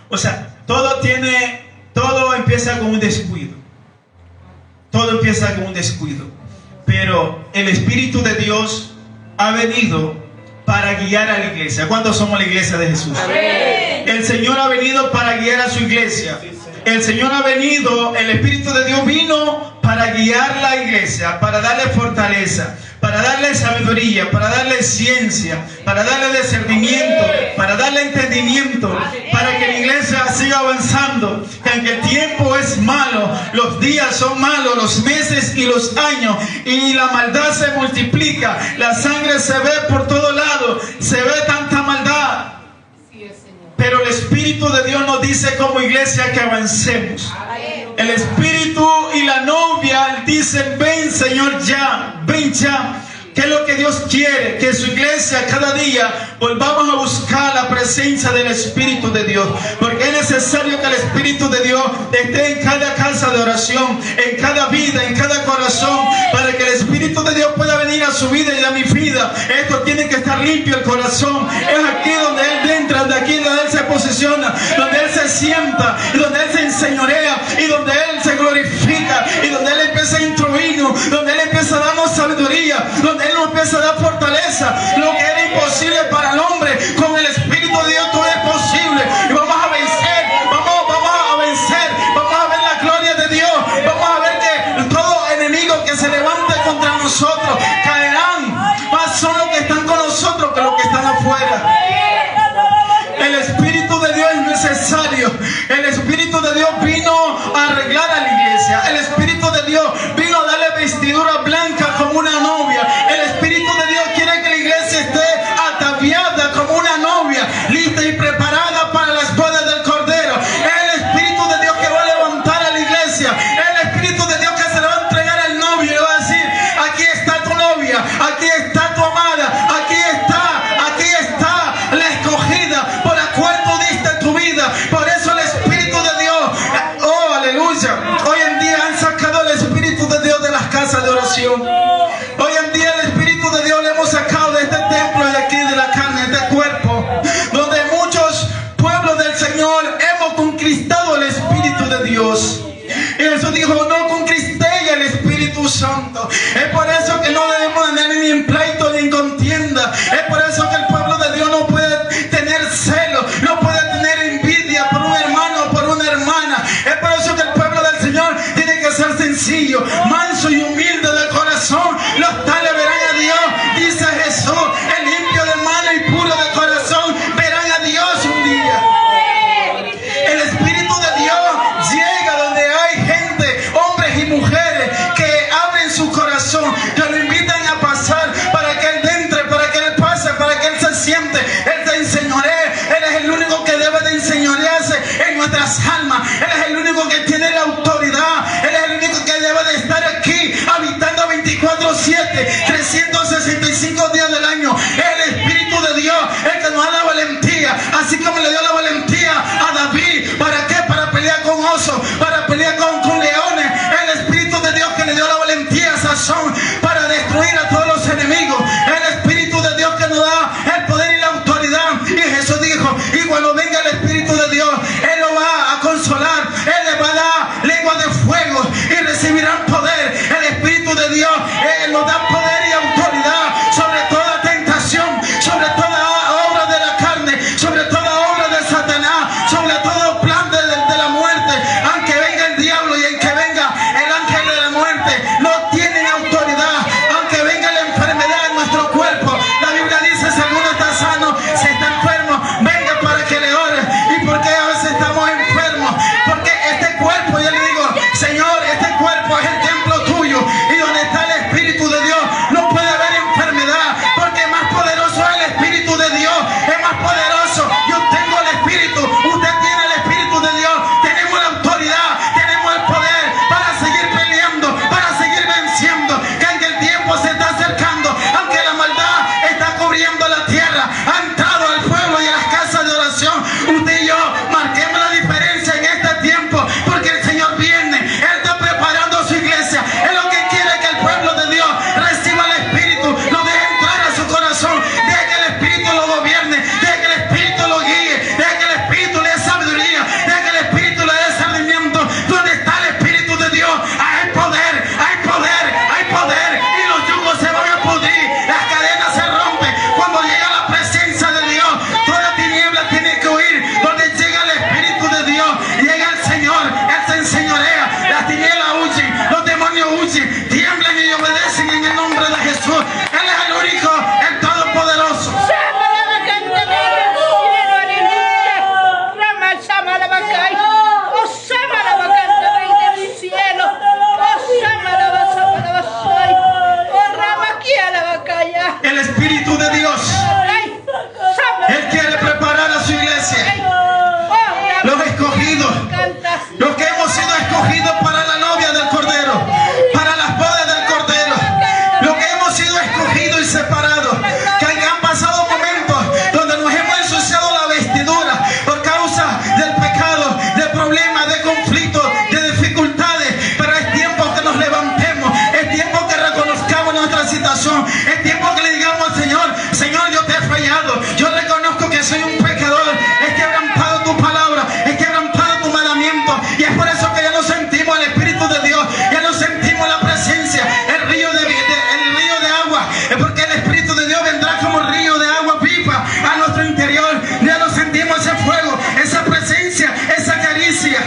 O sea, todo empieza con un descuido. Todo empieza con un descuido. Pero el Espíritu de Dios ha venido para guiar a la iglesia. ¿Cuántos somos la iglesia de Jesús? Amén. El Señor ha venido para guiar a su iglesia. El Señor ha venido, el Espíritu de Dios vino para guiar la iglesia, para darle fortaleza, para darle sabiduría, para darle ciencia, para darle discernimiento, para darle entendimiento, para que la iglesia siga avanzando. Que aunque el tiempo es malo, los días son malos, los meses y los años, y la maldad se multiplica, la sangre se ve por todo lado, se ve tanta maldad. Pero el Espíritu de Dios nos dice como iglesia que avancemos. El Espíritu y la novia dicen: ven, Señor, ya, ven ya. ¿Qué es lo que Dios quiere? Que su iglesia cada día volvamos a buscar la presencia del Espíritu de Dios. Porque es necesario que el Espíritu de Dios esté en cada casa de oración, en cada vida, en cada corazón, para que el Espíritu de Dios pueda venir a su vida y a mi vida. Esto tiene que estar limpio el corazón. Es aquí donde Él entra, de aquí donde Él se posiciona, donde Él se sienta, y donde Él se enseñorea, y donde Él se glorifica, y donde Él empieza a instruirnos, donde Él empieza a darnos sabiduría, donde Él nos empieza a dar fortaleza. Lo que era imposible para el hombre, con el Espíritu de Dios todo es posible. Y vamos a vencer, vamos a vencer, vamos a ver la gloria de Dios, vamos a ver que todo enemigo que se levante contra nosotros caerán. Más son los que están con nosotros que los que están afuera. El Espíritu de Dios es necesario. El Espíritu de Dios vino a arreglar a la iglesia. El Espíritu de Dios vino a darle vestidura blanca como una novia. El Espíritu de Dios quiere que la iglesia esté ataviada como una novia, lista y preparada para las bodas del Cordero. El Espíritu de Dios que va a levantar a la iglesia. El Espíritu de Dios que se le va a entregar al novio y le va a decir: aquí está tu novia, aquí está tu amada, aquí está la escogida por la cual tú diste tu vida. Por eso el Espíritu de Dios, oh aleluya, hoy en día han sacado el Espíritu de Dios de las casas de oración. Hoy en día el Espíritu de Dios le hemos sacado de este templo y de aquí de la carne, de este cuerpo, donde muchos pueblos del Señor hemos conquistado el Espíritu de Dios. Y Jesús dijo: no conquistéis el Espíritu Santo. Es por eso que no debemos andar ni en pleito ni en contienda. Es por eso que el pueblo de Dios no puede tener celo, presidio, manso y humilde de corazón, los tales verán a Dios, dice Jesús. El limpio de mano y puro de corazón verán a Dios un día. El Espíritu de Dios llega donde hay gente, hombres y mujeres que abren su corazón, que lo invitan a pasar para que Él entre, para que Él pase, para que Él se siente, Él se enseñoree. Él es el único que debe de enseñorearse en nuestras almas. Él es el único que tiene la autoridad. Él es el único que debe de estar aquí habitando 24/7, 365 días del año. El Espíritu de Dios, el que nos da la valentía, así como le dio la valentía a David. ¿Para qué? Para pelear con osos, para pelear con leones. El Espíritu de Dios que le dio la valentía a Sansón para destruir a todos los enemigos. El Espíritu de Dios que nos da el poder y la autoridad. Y Jesús dijo, y cuando venga el Espíritu de Dios, Él lo va a consolar, Él les va a dar lengua de fuego y recibirán poder. El Espíritu de Dios, Él nos da poder y autoridad sobre toda tentación, sobre toda obra de la carne, sobre toda obra de Satanás, sobre todo plan de la muerte. Aunque venga el diablo y aunque venga el ángel de la muerte, no tienen autoridad. Aunque venga la enfermedad en nuestro cuerpo, la Biblia dice, si alguno está sano, si está enfermo, venga para que le ore. ¿Y por qué a veces estamos enfermos? Porque este cuerpo, yo le digo, Señor, este cuerpo es el templo tuyo, y donde está el Espíritu de Dios no puede haber enfermedad, porque más poderoso es el Espíritu de Dios, es más poderoso. Yo tengo el Espíritu, usted tiene el Espíritu de Dios, tenemos la autoridad, tenemos el poder para seguir peleando, para seguir venciendo, que aunque el tiempo se está acercando, aunque la maldad está cubriendo la tierra, ha entrado al pueblo y a las casas de oración. Usted y yo marquemos la diferencia en este tiempo, porque el Señor viene, Él está preparando su iglesia. Es lo que quiere, que el pueblo de Dios reciba el Espíritu, lo deje entrar a su corazón, deje que el Espíritu lo gobierne, deje que el Espíritu lo guíe, deje que el Espíritu le dé sabiduría, deje que el Espíritu le dé discernimiento. Donde está el Espíritu de Dios, hay poder, hay poder, hay poder, y los yugos se van a pudrir, las cadenas se rompen. Cuando llega la presencia de Dios, toda tiniebla tiene que huir. Donde llega el Espíritu de Dios, llega el Señor, Él se enseñorea, las tinieblas huyen, los demonios huyen, tiemblan y obedecen en el nombre de Jesús. Él es el único, el todopoderoso. El Espíritu de Dios, Él quiere preparar a su iglesia, los escogidos, los que hemos sido escogidos para la novia del Cordero, para las bodas del Cordero, los que hemos sido escogidos y separados, que han pasado momentos donde nos hemos ensuciado la vestidura por causa del pecado, de problemas, de conflictos, de dificultades. Pero es tiempo que nos levantemos, es tiempo que reconozcamos nuestra situación, es tiempo que le digamos al Señor, Señor, yo te he fallado, yo reconozco que soy un pecador, he quebrantado tu palabra, he quebrantado tu mandamiento, y es por eso que ya no sentimos el Espíritu de Dios, ya no sentimos la presencia, el río de agua, es porque el Espíritu de Dios vendrá como río de agua viva a nuestro interior. Ya no sentimos ese fuego, esa presencia, esa caricia.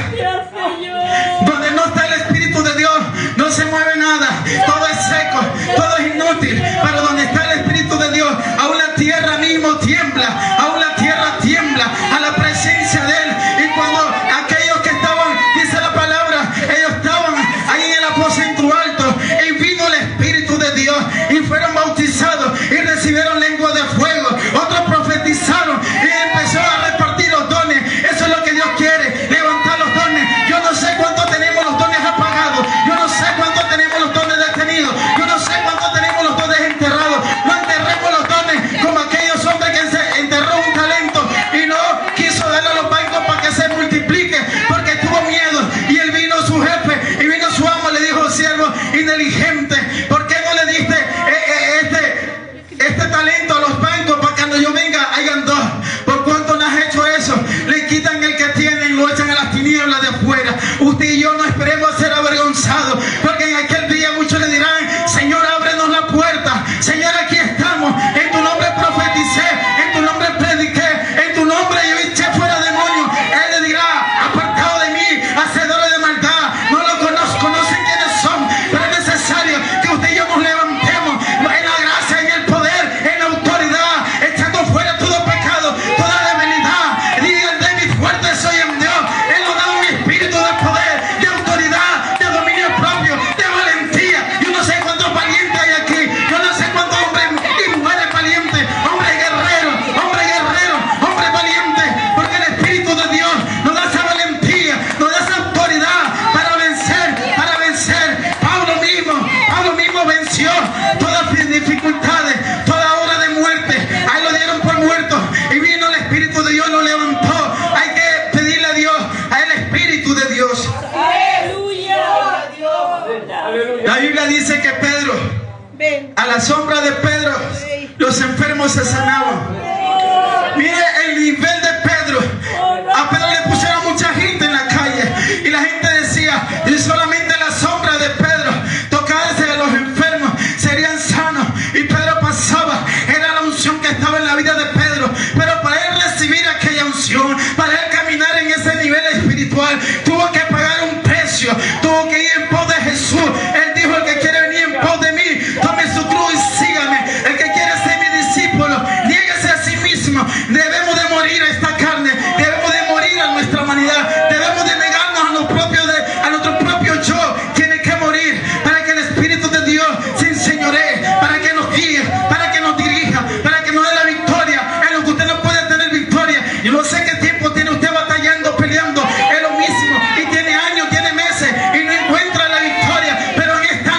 Donde no está el Espíritu de Dios, no se mueve nada, todo es seco, todo es inútil. Pero donde está el Espíritu de Dios, aún la tierra mismo tiembla, aún la tierra tiembla a la presencia de Él. Y cuando aquellos que estaban, dice la palabra, ellos estaban ahí en el aposento alto, y vino el Espíritu de Dios, y fueron bautizados y recibieron lengua de fuego. Otros profetizaron y empezó a repartir los dones. Eso es lo que Dios quiere, levantar los dones. Yo no sé cuánto tenemos los dones apagados, yo no sé cuánto tenemos los dones detenidos, yo no sé cuánto tenemos los dones enterrados. No enterremos los dones como aquellos hombres que se enterró un Biblia dice que Pedro, a la sombra de Pedro, los enfermos se sanaban. Mire el nivel de Pedro. A Pedro le pusieron mucha gente en la calle y la gente decía, y solamente la sombra de Pedro, tocarse de los enfermos, serían sanos. Y Pedro pasaba, era la unción que estaba en la vida de Pedro. Pero para él recibir aquella unción, para él caminar en ese nivel espiritual, tuvo que pagar un precio, tuvo que ir en pos de Jesús. Él dijo, el que quiere venir en pos de mí, tome su cruz y sígame. El que quiere ser mi discípulo, niéguese a sí mismo. Debemos de morir a esta carne, debemos de morir a nuestra humanidad, debemos de negarnos a nuestro propio yo. Tiene que morir para que el Espíritu de Dios se enseñoree, para que nos guíe, para que nos dirija, para que nos dé la victoria en lo que usted no puede tener victoria. Yo no sé qué tiempo tiene usted batallando, peleando, es lo mismo, y tiene años, tiene meses y no encuentra la victoria. Pero en esta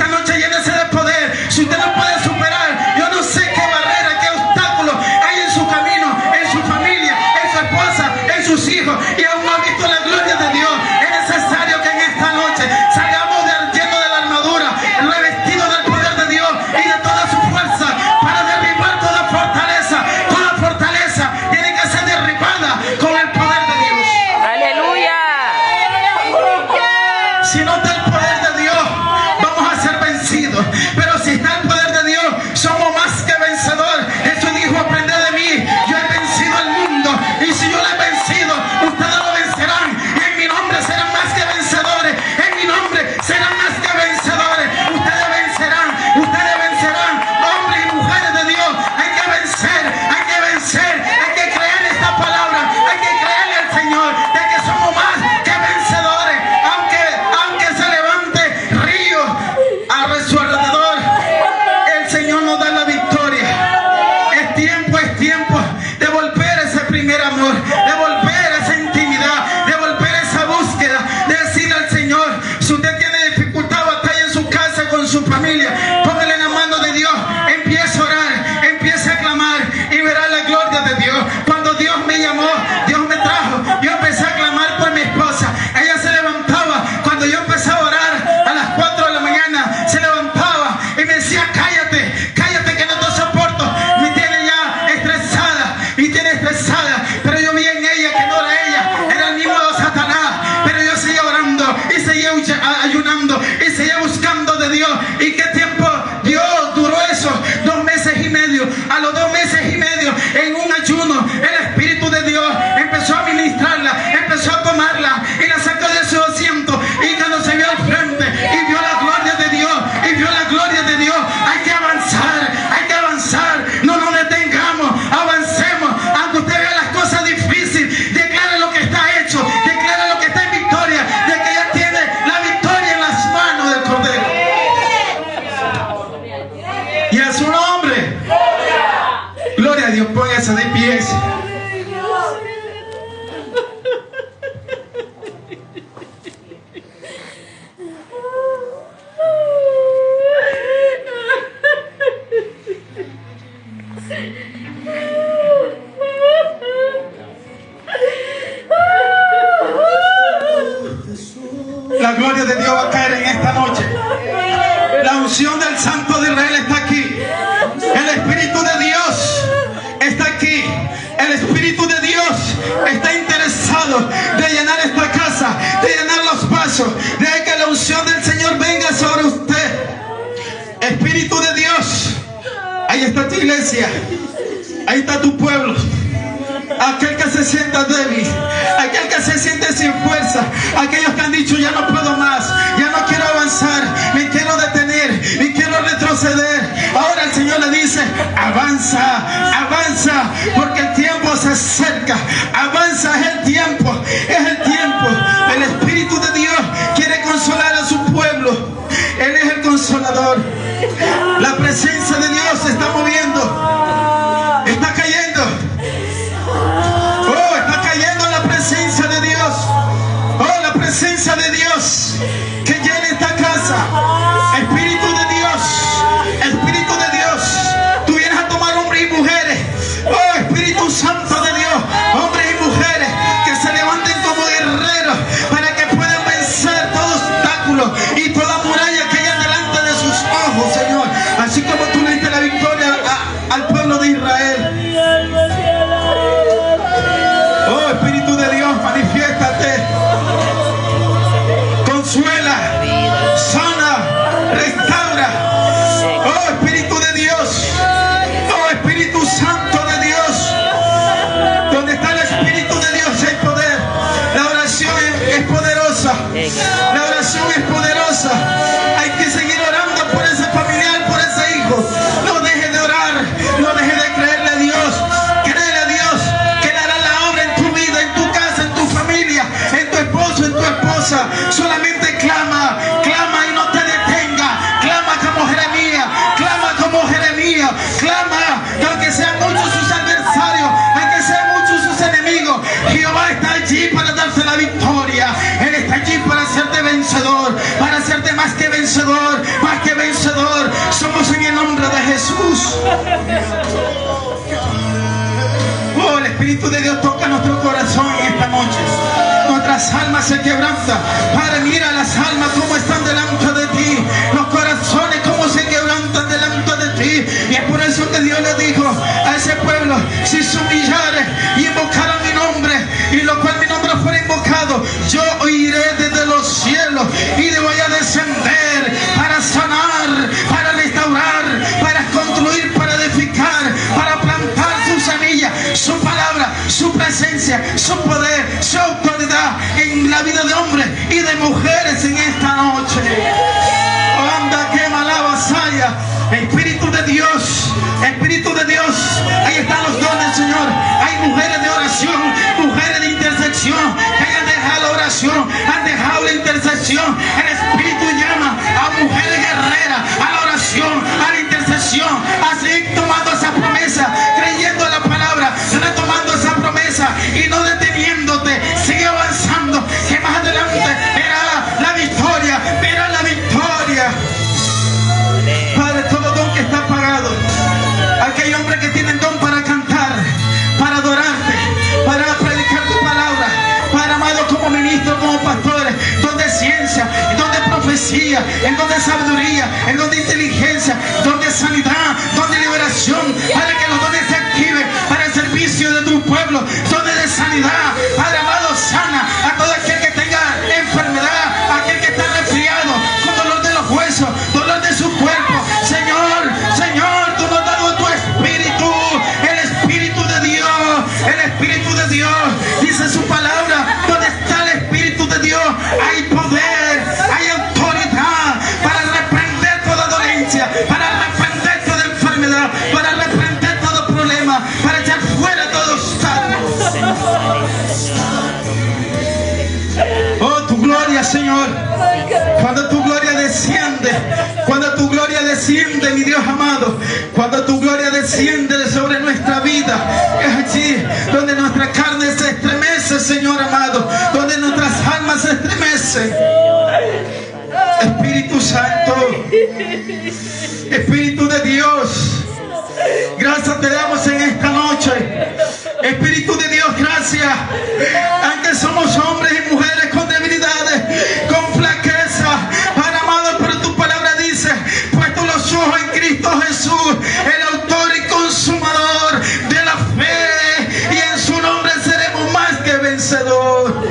noche llénese de poder. Si usted no puede superar, yo no sé qué barrera, qué obstáculo hay en su camino, en su familia, en su esposa, en sus hijos, y aún no ha visto la gloria de Dios. Es necesario que en esta noche salgamos llenos de la armadura, revestidos del poder de Dios y de toda su fuerza, para derribar toda fortaleza. Toda fortaleza tiene que ser derribada con el poder de Dios. Aleluya. Si no está el poder de Dios, vamos a ser vencidos. Pero si está el poder de Dios, somos más que vencedores. Jesús dijo, aprended de mí, yo he vencido al mundo. Y si yo lo he vencido, ustedes lo vencerán. Y en mi nombre serán más que vencedores. En mi nombre serán más que vencedores. Ustedes vencerán, hombres y mujeres de Dios. Hay que vencer, hay que vencer. Hay que creer en esta palabra, hay que creerle al Señor de que somos más que vencedores. Aunque se levante ríos a su alrededor, el Señor nos da la victoria. Es tiempo de volver ese primer amor, de volver esa intimidad, de volver esa búsqueda, de decirle al Señor, si usted tiene dificultad, batalla en su casa, con su familia, póngale en la mano de Dios, empiece a orar, empiece a clamar y verá la gloria de Dios. Cuando Dios me llamó, Dios me trajo, yo empecé a clamar por mi esposa. Ella se levantaba cuando yo empezaba a orar a las 4 de la mañana, se levantaba y me decía, cállate, cállate que no te soporto. Me tiene ya estresada, pero yo vi en ella que no era ella, era el mismo de Satanás. Pero yo seguía orando y seguía ayunando y seguía buscando de Dios. ¿Y qué tiempo Dios duró eso? 2 meses y medio. A los 2 meses y medio, en un ayuno, el Espíritu de Dios empezó a ministrarla, empezó a tomarla y la sacó de su asiento. Y cuando se vio al frente y vio la gloria de Dios, hay que avanzar, no nos detengamos, avancemos. Aunque usted vea las cosas difíciles, declare lo que está hecho, declare lo que está en victoria, de que ya tiene la victoria en las manos del Cordero. Y a su nombre, gloria a Dios. Póngase de pies. La gloria de Dios va a caer en esta noche. La unción del Santo de Israel está aquí. El Espíritu de Dios está aquí. El Espíritu de Dios está interesado de llenar esta casa, de llenar los vasos, de que la unción del Señor venga sobre usted. Espíritu de Dios, ahí está tu iglesia, ahí está tu pueblo. Aquel que se sienta débil, aquel que se siente sin fuerza, aquellos que han dicho, ya no puedo más, ya no quiero avanzar, me quiero detener, me quiero retroceder. Ahora el Señor le dice, avanza, avanza, porque el tiempo se acerca. Avanza, es el tiempo, es el tiempo. El Espíritu de Dios quiere consolar a su pueblo. Él es el consolador. La presencia de Dios se está moviendo, está cayendo. Oh, está cayendo la presencia de Dios. Oh, la presencia de Dios. Amén. La oración es poderosa. Hay que seguir orando por ese familiar, por ese hijo. No deje de orar, no deje de creerle a Dios. Créele a Dios que Él hará la obra en tu vida, en tu casa, en tu familia, en tu esposo, en tu esposa. Solamente clama, clama y no te detenga. Clama como Jeremías, clama como Jeremías, clama que aunque sean muchos sus adversarios, aunque sean muchos sus enemigos, Jehová está allí para darte la victoria. Él está allí para hacerte vencedor, para hacerte más que vencedor, más que vencedor. Somos en el nombre de Jesús. Oh, el Espíritu de Dios toca nuestro corazón en esta noche. Nuestras almas se quebrantan. Padre, mira las almas como están delante de ti. Los corazones como se quebrantan delante de ti. Y es por eso que Dios le dijo a ese pueblo: si se humillare y invocara mi nombre, y lo cual mi nombre fuera invocado, yo oiré desde los cielos y le voy a descender para sanar, para restaurar, para construir, para edificar, para plantar su semilla, su palabra, su presencia, su poder, su autoridad en la vida de hombres y de mujeres en esta noche. Oh, anda, quema la vasalla. Espíritu de Dios, Espíritu de Dios, ahí están los dones, Señor. Hay mujeres de oración, mujeres de intersección, que hayan dejado la oración, han dejado la intersección. El Espíritu llama a mujeres guerreras a la oración, a la intersección, a seguir tomando esa promesa, creyendo en la palabra, retomando esa promesa y no deteniéndote. Sigue avanzando, que más adelante verá la victoria, verá la victoria. Padre, todo don que está apagado, aquel hombre que tiene don para cantar, para adorarte, para predicar tu palabra, para amado como ministro, como pastores, don de ciencia, don de profecía, el don de sabiduría, el don de inteligencia, don de sanidad, don de liberación, para que los dones se activen para el servicio de tu pueblo, dones de sanidad. Padre amado, sana a todo aquel que tenga enfermedad, aquel que está resfriado, con dolor de los huesos, dolor de su cuerpo. Señor, Señor, tú nos has dado tu Espíritu, el Espíritu de Dios, el Espíritu de Dios. Dice su palabra: donde está el Espíritu de Dios hay poder, hay autoridad para reprender toda dolencia, para reprender toda enfermedad, para reprender todo problema, para echar fuera todo obstáculo. Oh, tu gloria, Señor. Cuando tu gloria desciende, cuando tu gloria desciende, mi Dios amado, cuando tu gloria desciende sobre nuestra vida, es allí donde nuestra carne se estremece, Señor amado, donde nuestras almas se estremecen. Espíritu Santo, Espíritu de Dios, gracias te damos en esta noche. Espíritu de Dios, gracias. Aunque somos hombres y mujeres con debilidades, con flaqueza, Padre amado, pero tu palabra dice: puesto los ojos en Cristo Jesús, el autor y consumador de la fe, y en su nombre seremos más que vencedor.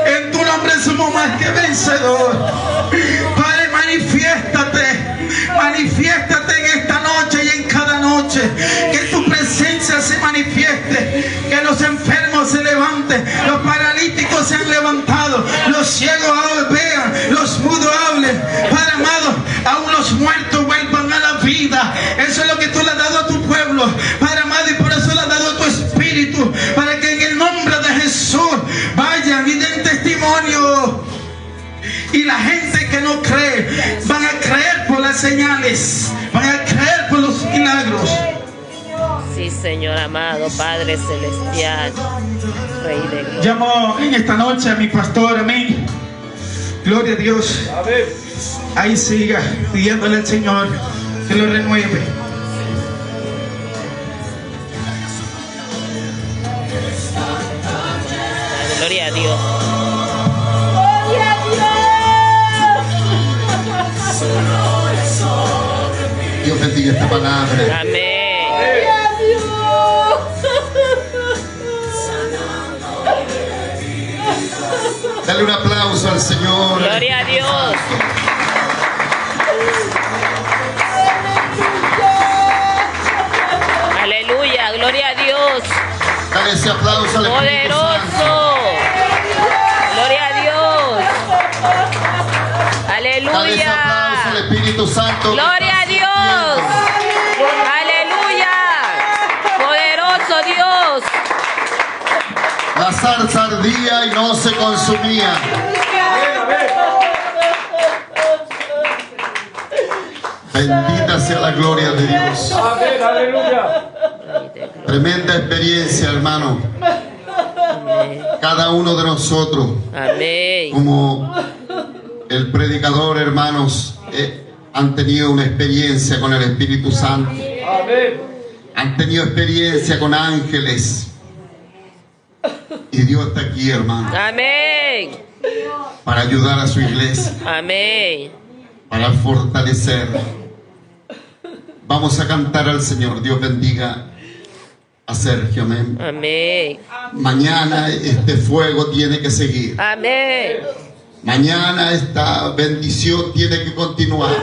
En tu nombre somos más que vencedor. Padre, manifiéstate, manifiéstate en esta noche y en cada noche. Que tu presencia se manifieste, que los enfermos se levanten, los paralíticos se han levantado, los ciegos vean, los mudos hablen. Padre amado, aún los muertos vuelvan a la vida. Eso es lo que tú le has dado a tu pueblo, Padre amado, y por eso le has dado a tu Espíritu, para que en el nombre de Jesús vayan y den testimonio. Y la gente que no cree van a creer por las señales, van a creer por los milagros. Sí, Señor amado, Padre celestial, Rey de gloria. Llamo en esta noche a mi pastor, amén. Gloria a Dios. Ahí siga pidiéndole al Señor que lo renueve. Gloria a Dios. Dios bendiga esta palabra. Amén. Dale un aplauso al Señor. Gloria a Dios. Aleluya, gloria a Dios. Dale ese aplauso al Espíritu Santo. Poderoso. Gloria a Dios. Espíritu Santo. Gloria a Dios. Aleluya. Poderoso Dios. La zarza ardía y no se consumía. Bendita sea la gloria de Dios. Amén, aleluya. Tremenda experiencia, hermano. Cada uno de nosotros, Amén. como el predicador, hermanos, han tenido una experiencia con el Espíritu Santo. Amén. Han tenido experiencia con ángeles. Y Dios está aquí, hermano, Amén. para ayudar a su iglesia, Amén. para fortalecer. Vamos a cantar al Señor. Dios bendiga a Sergio, amén. Amén. Mañana este fuego tiene que seguir. Amén. Mañana esta bendición tiene que continuar.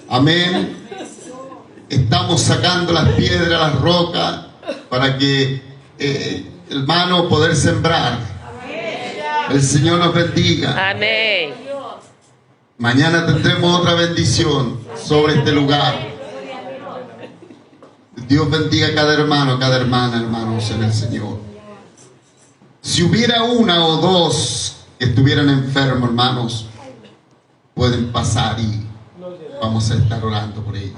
Amén. Estamos sacando las piedras, las rocas, para que, hermano, poder sembrar. El Señor nos bendiga. Amén. Mañana tendremos otra bendición sobre este lugar. Dios bendiga a cada hermano, cada hermana, hermanos, en el Señor. Si hubiera una o dos que estuvieran enfermos, hermanos, pueden pasar y vamos a estar orando por ellos.